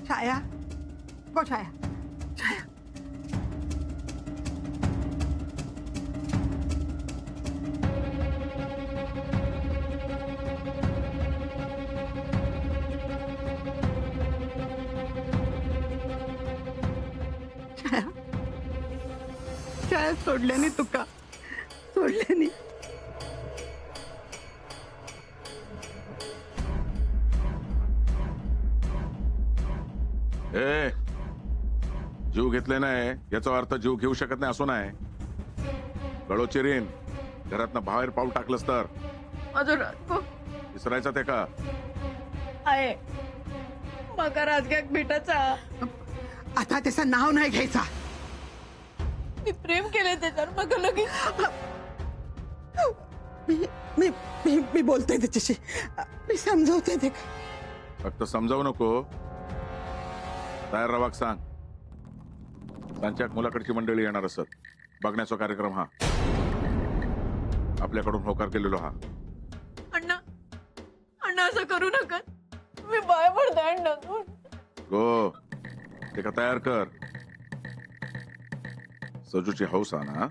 छाया, गो छाया, छाया. छाया, छाया सोडल्याने तुका, सोडल्याने. ए, जीव घेतले नाही याचा अर्थ जीव घेऊ शकत नाही असं नाही. गळोचिरीन घरातनं बाहेर पाऊल टाकलंस तर विसरायचं ते का? आहे मका राजग्याक भेटायचा. आता त्याचं नाव नाही घ्यायचा. मी प्रेम केले त्याच्यावर मग लगेच. मी बोलते त्याच्याशी, मी समजवते ते. फक्त समजावू नको, तयार रवाक सांग. त्यांच्या मुलाकडची मंडळी येणार असत. बघण्याचा कार्यक्रम हा आपल्याकडून होकार केलेलो हा. अण्णा, अण्णा असं करू नका. मी बाय पडते अण्णा. गो ते का तयार कर. सजूची हौस ना.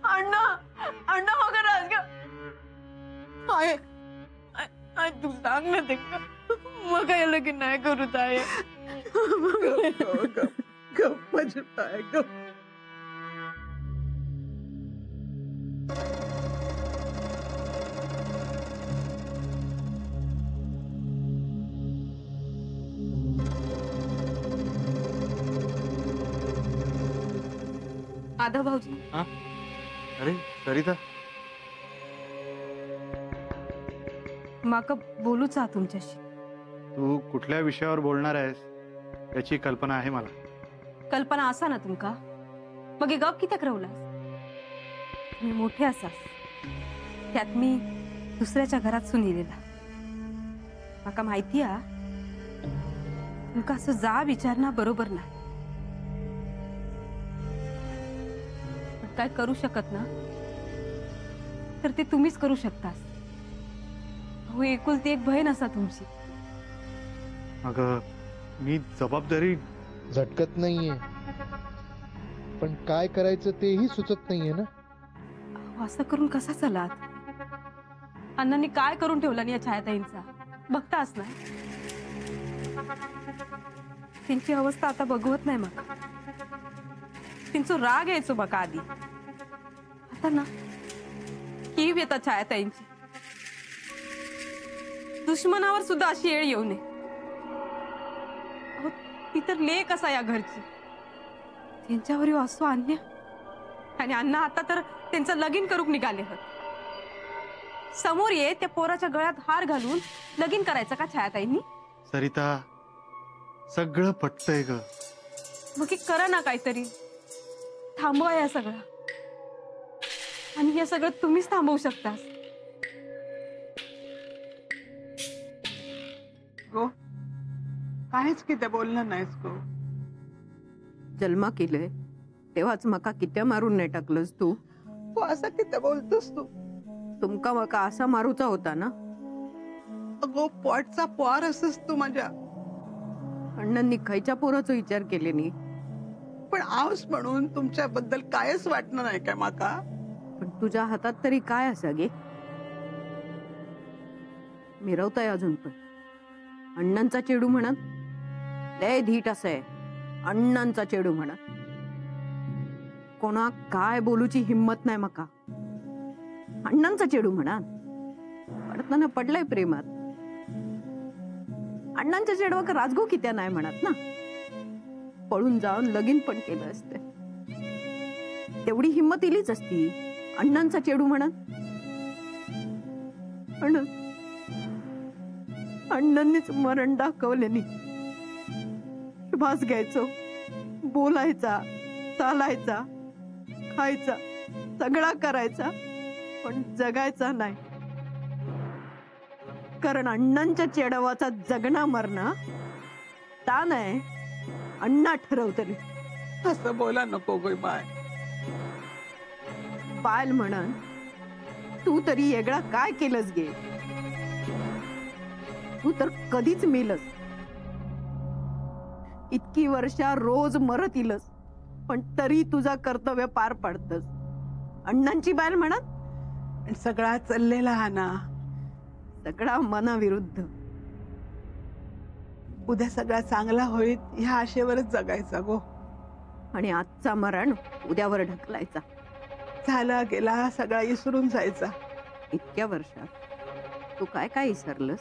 अण्णा, अण्णा मग राजग्या आहे. तू सांग ना ते मग काय लगीन नाही करू ताई. गप्प आहे गप्प. आधा भाऊजी. अरे सरिता, माका बोलूच आ तुमच्याशी. तू कुठल्या विषयावर बोलणार आहेस याची कल्पना आहे मला. कल्पना असा ना तुमका, मग हे गप कित्याक रवलास? मी मोठे असास, त्यात मी दुसऱ्याच्या घरात सुनिलेला. माका माहिती आ तुमका असं जा विचारणा बरोबर नाही. पण काय करू शकत ना तर ते तुम्हीच करू शकतास. हो, एकुलती एक बहीण असा तुमची. अगं मी जबाबदारी झटकत नाहीये, पण काय करायचं तेही सुचत नाहीये ना. असं करून कसा चलात? अण्णांनी काय करून ठेवला या छायाताईंचा बघतास ना. त्यांची अवस्था आता बघवत नाही. मग त्यांचा राग यायचो बघा आधी. आता ना कीव येतात छायाताईंची. दुश्मनावर सुद्धा अशी येळ येऊ नये. ती तर लेक असा या घरची. त्यांच्यावर असो अन्य. आणि अण्णा आता तर त्यांचं लगीन करूक निघाले होत. समोर ये त्या पोराच्या गळ्यात हार घालून लगीन करायचं का छायाताईंनी? सरिता, सगळं पटतंय ग. मग हे करा ना काहीतरी. थांबवा या सगळं. आणि हे सगळं तुम्हीच थांबवू शकता. गो काहीच किती बोललं नाहीस गो. जन्मा केलंय तेव्हाच मका कित्या मारून नाही टाकलंस तू. तू असं किती बोलतोस तू? तुमका मका असा मारूचा होता ना. अगो पोटचा पोर असस तू माझ्या. अण्णांनी खायच्या पोराचा विचार केले नाही. पण आऊस म्हणून तुमच्याबद्दल कायच वाटणं नाही काय माका? पण तुझ्या हातात तरी काय असा गे? मिरवताय अजून पण. अण्णांचा चेडू म्हणत लय धीट असय. अण्णांचा चेडू म्हणत कोणा काय बोलूची हिम्मत नाही मका. अण्णांचा चेडू म्हणत पडताना पडलाय प्रेमात. अण्णांच्या चेडवा का राजगो कित्या नाही म्हणत ना. पळून जाऊन लगीन पण केलं असते. तेवढी हिम्मत इलीच असती. अण्णांचा चेडू म्हणत अण्णांनीच मरण दाखवले नाही. श्वास घ्यायचो, बोलायचा, चालायचा, खायचा, सगळा करायचा, पण जगायचा नाही. कारण अण्णांच्या चेडवाचा जगणं मरणं ता नाही अण्णा ठरवतली. असं बोला नको गो बाय. पायल म्हणन तू तरी वेगळा काय केलंस गे? तू तर कधीच मेलस. इतकी वर्षा रोज मरत इलस, पण तरी तुझा कर्तव्य पार पाडतस. अण्णांची बाल म्हणत पण सगळा चाललेला हा ना, सगळा मनाविरुद्ध. उद्या सगळा चांगला होईल ह्या आशेवरच जगायचा गो. आणि आजचा मरण उद्यावर ढकलायचा. झाला गेला सगळा विसरून जायचा. इतक्या वर्षात तू काय काय विसरलंस?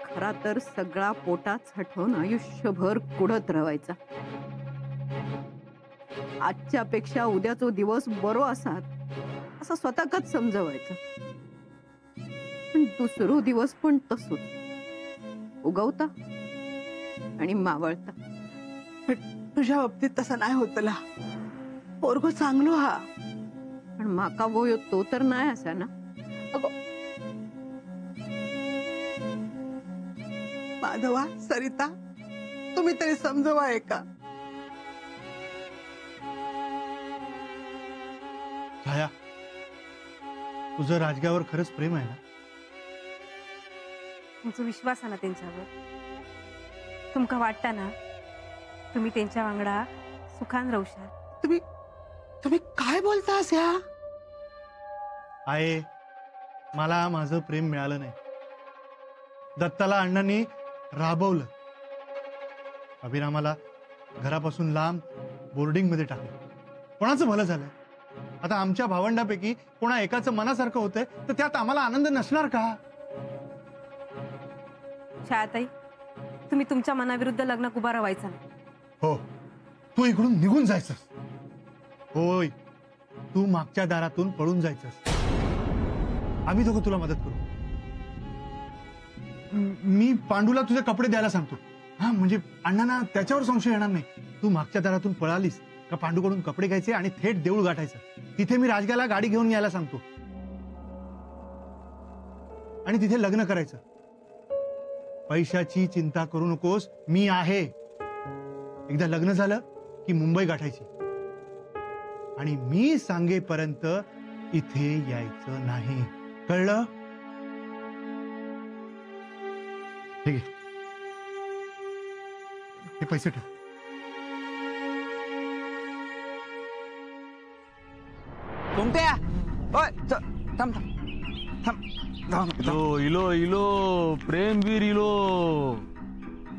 खरा तर सगळा पोटात साठवून आयुष्यभर कुढत राहायचा. आजच्या पेक्षा उद्याचा दिवस बरो असात असं स्वतःच समजवायचं. पण दुसरो दिवस पण तसोच उगवता आणि मावळता. पण तुझ्या बाबतीत तसं नाही होतला. पोरगो चांगलो हा. पण माका वो तो तर नाही असा ना. अगो माधवा, सरिता, तुम्ही तरी समजवा का? छाया, तुझं राजगावर खरंच प्रेम आहे ना? तुमचा विश्वास आहे ना त्यांच्यावर? तुमका वाटतं ना तुम्ही त्यांच्या वांगडा सुखान राहूशाल? तुम्ही तुम्ही काय बोलतास या? आहे, मला माझं प्रेम मिळालं नाही. दत्ताला अण्णांनी राबवलं. अभिरामाला घरापासून लांब बोर्डिंग मध्ये टाकलं. कोणाचं भलं झालं? आता आमच्या भावंडापैकी कोणा एकाचं मनासारखं होतंय तर त्यात आम्हाला आनंद नसणार का? छायाताई, तुम्ही तुमच्या मनाविरुद्ध लग्नात उभा राहायचा नाही. हो, तू इकडून निघून जायचंस. होय, तू मागच्या दारातून पळून जायचंस. आम्ही दोघं तुला मदत करू. मी पांडूला तुझे कपडे द्यायला सांगतो. हा, म्हणजे अण्णांना त्याच्यावर संशय येणार नाही. तू मागच्या दारातून पळालीस का पांडूकडून कपडे घ्यायचे आणि थेट देऊळ गाठायचं. तिथे मी राजगाला गाडी घेऊन यायला सांगतो आणि तिथे लग्न करायचं. पैशाची चिंता करू नकोस, मी आहे. एकदा लग्न झालं की मुंबई गाठायची आणि मी सांगेपर्यंत इथे यायचं नाही. कळलं? ठीक आहे, हे पैसे ठेव. कोणत्या? ओय, थांब थांब थांब. इलो इलो इलो प्रेमवीर इलो.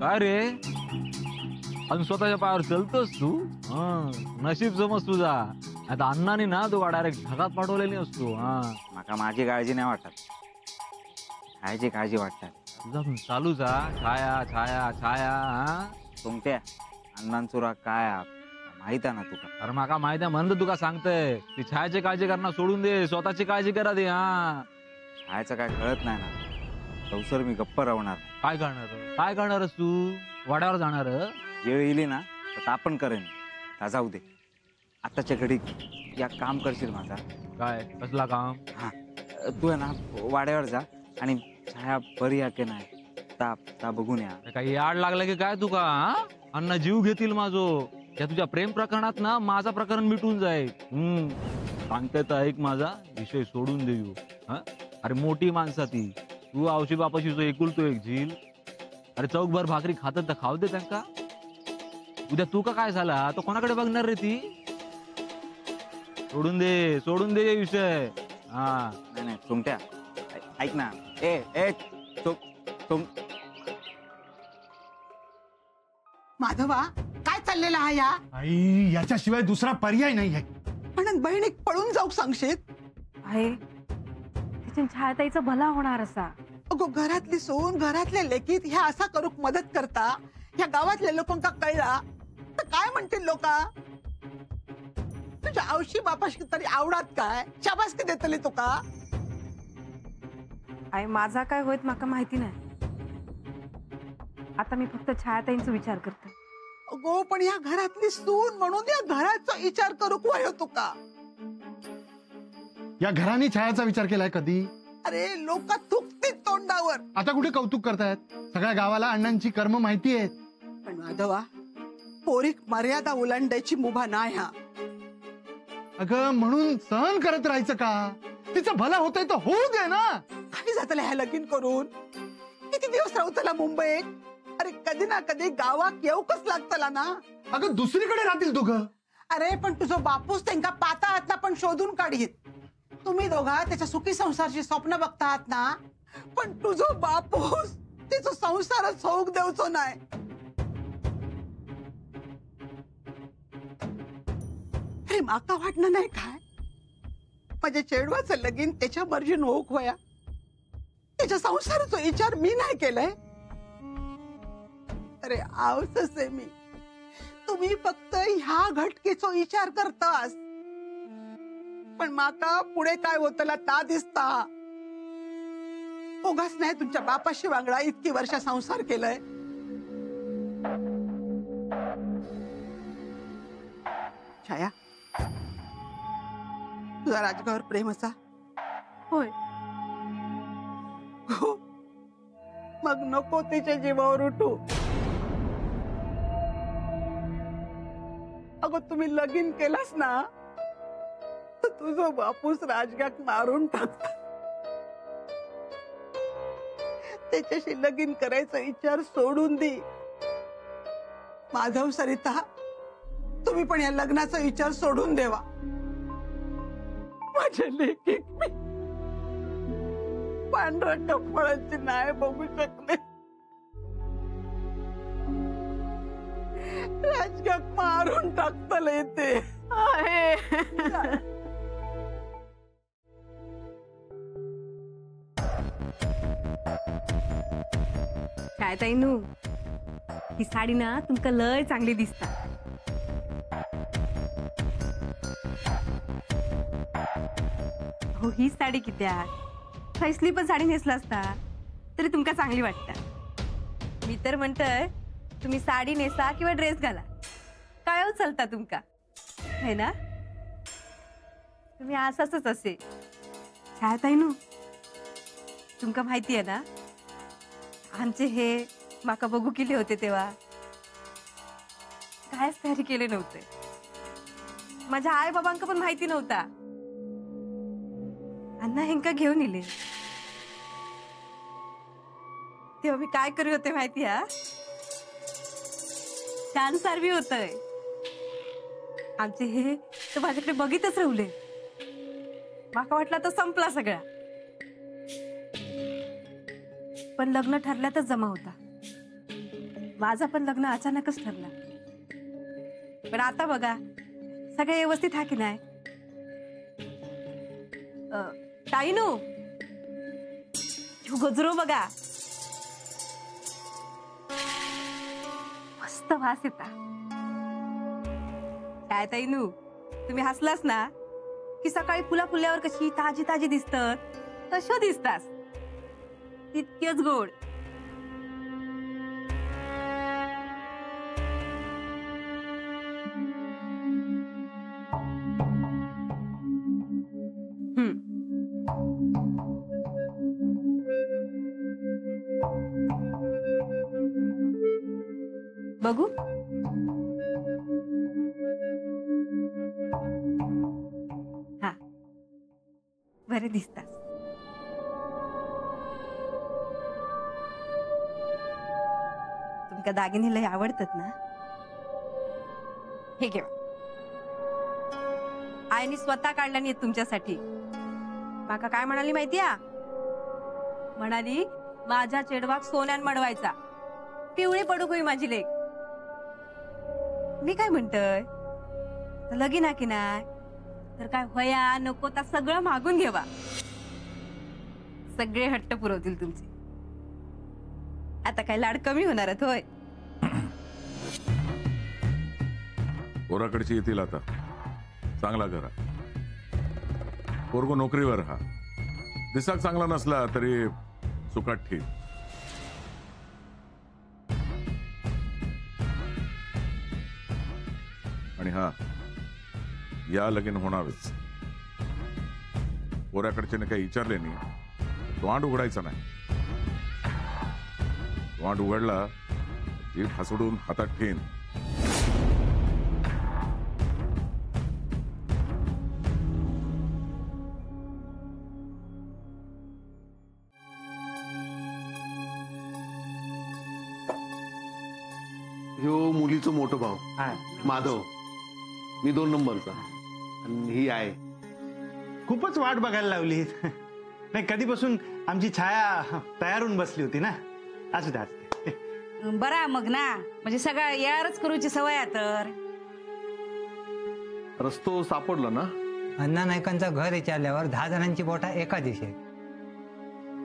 काय रे, अजून स्वतःच्या पायावर चलतोस तू? नशीब समज तुझा. आता अण्णाने ना तू डायरेक्ट ढगात पाठवलेली असतो. माका माझी काळजी नाही वाटत, खायची काळजी वाटतात. तुझा पण चालूच हा. छाया छाया छाया. कोणत्या अण्णांचुरा काय माहित आहे ना तुका? अरे माका माहिती आहे म्हणलं तुका सांगतय. ती छायाची काळजी करणं सोडून दे, स्वतःची काळजी करा दे. खायचं काय कळत नाही ना. तवसर मी गप्प राहणार. काय करणार? काय करणारस तू? वाड्यावर जाणार? वेळ येईल ना तर आपण करेन. जाऊ दे. आताच्या घडीत या काम करशील माझा? काय कसला काम? हा, तू आहे ना वाड्यावर जा आणि छाया बरी आहे की नाही ता बघून या. काही याड लागला की काय तुका? अण्णा जीव घेतील माझो. त्या तुझ्या प्रेम प्रकरणात ना माझा प्रकरण मिटून जाईल. सांगते तर ऐक, माझा विषय सोडून देऊ. अरे मोठी माणसा ती. तू आवशी बापाशी जो एकुलतो एक झील. अरे चौकभर भाकरी खातात तर खाऊ दे त्यांका. उद्या तू का काय झाला तो कोणाकडे बघणार रे ती? सोडून दे विषय. नाही नाही तुमट्या ऐक ना. ए तुम माधवा, काय चाललेला हा या? आई, याच्याशिवाय दुसरा पर्याय नाही आहे. पण बहिणीक पळून जाऊ सांगशील? आहे तिच्या छायाताईचा भला होणार असा. अगो घरातली सोन, घरातले लेकीत ह्या असा करूक मदत करता ह्या गावातल्या लोकांका कळला तर काय म्हणतील लोका? तुझ्या आवशी बापाशी तरी आवडात काय? शाबासकी देतली तुका? आहे माझा काय होत माका माहिती नाही. आता मी फक्त छायाताईंचा विचार करते. अगो पण ह्या घरातली सून म्हणून या घराचा विचार करूक वय तुका? या घराने छायाचा विचार केलाय कधी? अरे लोक थुकतील तोंडावर. आता कुठे कौतुक करतायत? सगळ्या गावाला अण्णांची कर्म माहिती आहेत. पण माधवा, पोरीक मर्यादा ओलांडायची मुभा नाही हा. अगं म्हणून सहन करत राहायचं का? तिचं भला होतंय तर होऊ दे ना. काय जातलं ह्या लगीन करून? किती दिवस राहतला मुंबईत? अरे कधी ना कधी गावात येऊकच लागतला ना. अगं दुसरीकडे राहतील दोघं. अरे पण तुझो बापूस त्यांका पाता आहात पण शोधून काढीत. तुम्ही दोघा त्याच्या सुखी संसारची स्वप्न बघता आहात ना, पण तुझो बापूस त्याचा संसारच होऊक देवचो नाही. अरे माका वाटणं नाही काय माझ्या चेडवाचं लगीन त्याच्या मर्जीन होऊक वया. त्याच्या संसाराचा विचार मी नाही केलाय. अरे आवसच आहे मी. तुम्ही फक्त ह्या घटकेचा विचार करतास, पण माका पुढे काय होतला ता दिसता. उगाच नाही तुमच्या बापाशी वांगडा इतकी वर्ष संसार केलाय. छाया, तुझा राजगावर प्रेम असा? होय. हो, मग नको तिच्या जीवावर उठू. अगं तुम्ही लगीन केलास ना, तर तुझा बापूस राजगाक मारून टाकता. त्याच्याशी लगीन करायचा विचार सोडून दे. माधव, सरिता, तुम्ही पण या लग्नाचा विचार सोडून देवा. माझ्या लेकी मी पांढऱ्या कपाळाची नाही बघू शकले. राजगाक मारून टाकतल येते. काय ताईनू, ही साडी ना तुमका लय चांगली दिसता. हो, ही साडी कित्याक? कसली पण साडी नेसला असता तरी तुमका चांगली वाटता. मी तर म्हणतोय तुम्ही साडी नेसा किंवा ड्रेस घाला, काय चलता तुमका, है ना? तुम्ही असाच असे. काय ताईनू, तुमका माहिती आहे ना, आमचे हे माका बघू केले होते तेव्हा कायच तयारी केले नव्हते. माझ्या आई बाबांका पण माहिती नव्हता. अण्णा हेंका घेऊन इले तेव्हा मी काय करू होते माहिती आहे? छान सारवी होतय. आमचे हे तर माझ्याकडे बघितच राहुले. माका वाटला तर संपला सगळा. पण लग्न ठरल्यातच जमा होता. माझा पण लग्न अचानकच ठरला. पण आता बघा सगळे व्यवस्थित आहे की नाही? ताईनू, गजरो बघा, मस्त वास येता. काय ताईनू, तुम्ही हसलास ना की सकाळी फुला फुल्यावर कशी ताजी ताजी दिसतात तशा दिसतास. तितकेच गोड. बघू. हा, बरे दिसतात. तुमका दागिने लय आवडतात ना? हे घ्या. आईने स्वतः काढल्याने आहेत तुमच्यासाठी. माका काय म्हणाली माहितीया? म्हणाली माझ्या चेडवाक सोन्यान मडवायचा, पिवळी पडू होई माझी लेक. मी काय म्हणतोय, लगीन की नाही तर काय होया नको तर सगळं मागून घेवा. सगळे हट्ट पुरवतील तुमचे. आता काय लाड कमी होणार आहेत होय? पोराकडची येतील आता. चांगला घरा, पोरगो नोकरीवर हा. दिसाक चांगला नसला तरी सुखात ठीक. आणि हा, या लगीन होणारच. पोराकडचे काही विचारले नाही, तोंड उघडायचा नाही. तोंड उघडला जीभ हसडून हातात ठेन. ह्यो मुलीचं मोठं भाऊ माधव, मी 2 नंबरचा, आणि ही आहे. खूपच वाट बघायला लावली. नाही, कधीपासून आमची छाया तयार होऊन बसली होती ना. असू द्या. बरा मग ना, म्हणजे सगळं यारच करूची सवय आहे तर. रस्तो सापडला ना. अण्णा नायकांचं घर विचारल्यावर 10 जणांची बोटा एका दिशेत.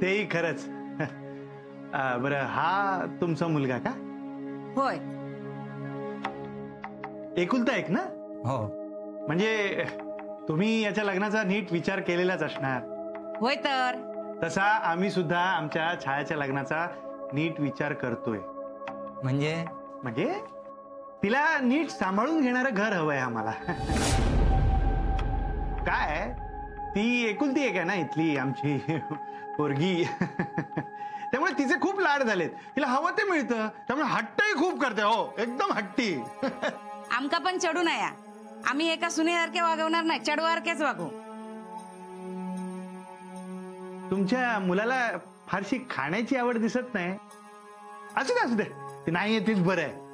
तेही खरंच. बरं, हा तुमचा मुलगा का? होय. एकुलता एक ना? हो. म्हणजे तुम्ही याच्या लग्नाचा नीट विचार केलेलाच असणार. होय तर. तसा आम्ही सुद्धा आमच्या छायाच्या लग्नाचा नीट विचार करतोय. म्हणजे तिला नीट सांभाळून घेणारं घर हवंय आम्हाला. काय, ती एकुलती एक आहे ना इथली आमची पोरगी. त्यामुळे तिचे खूप लाड झालेत. तिला हवं ते मिळतं, त्यामुळे हट्टही खूप करते. हो, एकदम हट्टी. आमका पण चढू नया. आम्ही एका सुनेसारखे वागवणार नाही, चढवारखेच वागू. तुमच्या मुलाला फारशी खाण्याची आवड दिसत नाही. असू दे, ते नाही येतेच बरं आहे.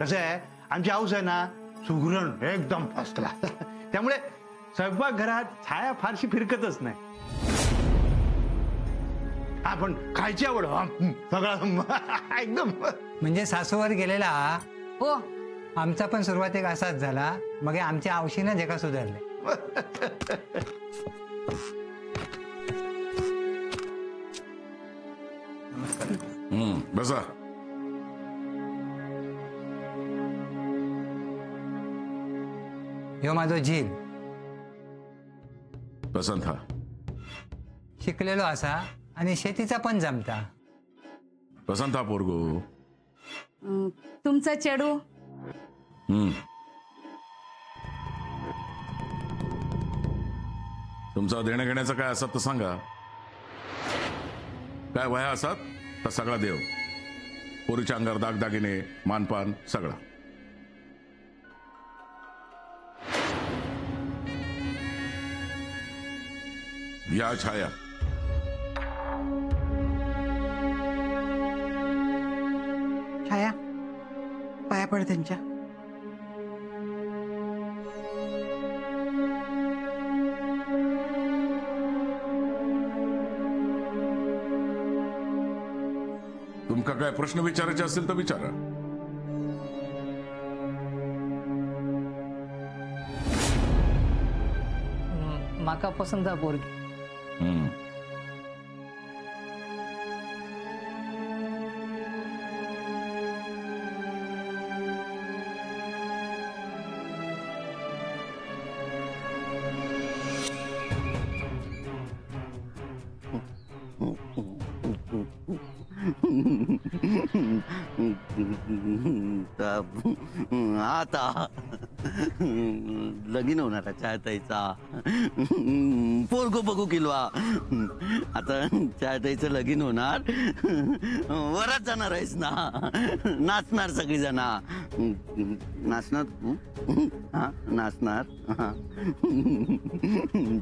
कसं आहे, आमची हाऊस आहे ना सुगरण एकदम फर्स्ट क्लास. त्यामुळे स्वयंपाकघरात छाया फारशी फिरकतच नाही. हा, पण खायची आवड सगळं एकदम. म्हणजे सासूवर गेलेला. हो. आमचा पण सुरुवातीक असाच झाला, मग आमच्या आवशीनं जे का सुधारले. बसा. ह्यो माझो झील. पसंत हा. शिकलेलो असा आणि शेतीचा पण जमता. पसंत हा पोरगो. तुमचा चेडू. तुमचा देणं घेण्याचं काय असत तर सांगा. काय वया असत तर सगळा देव. पोरीच्या अंगावर दागदागिने, मानपान सगळं. या छाया. छाया, पाया पड त्यांच्या. तुमका काय प्रश्न विचारायचे असतील तर विचारा. माका पसंत हा पोरगी. आता लगीन होणार चाहताईचा. पोरगो बघू किलवा. आता चाहताईचं लगीन होणार, वरात जाणार आहेस ना. नाचणार सगळी जण. नाचणार. हा, नाचणार.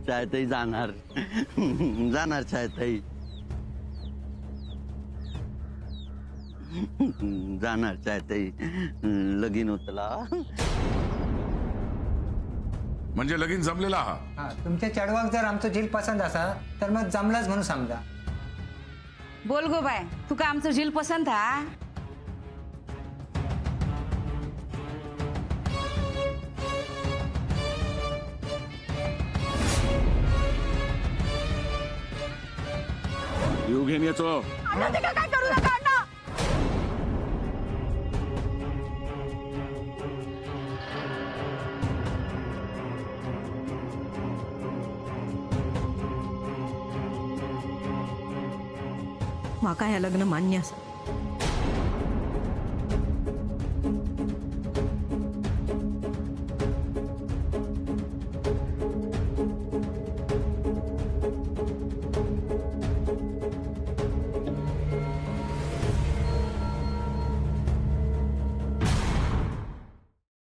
चाहताई जाणार चाहताई जाणार. चाहताई लगीन होतला. म्हणजे लगीन जमलेला हा. तुमच्या चढवाक जर आमचं झील पसंत असा तर मग जमलाच म्हणून समजा. बोल गो बाय, तुका आमचं झील पसंत हा. येऊ घेऊन येतो. काय करू नका अण्णा. माका हे लग्न मान्य असा.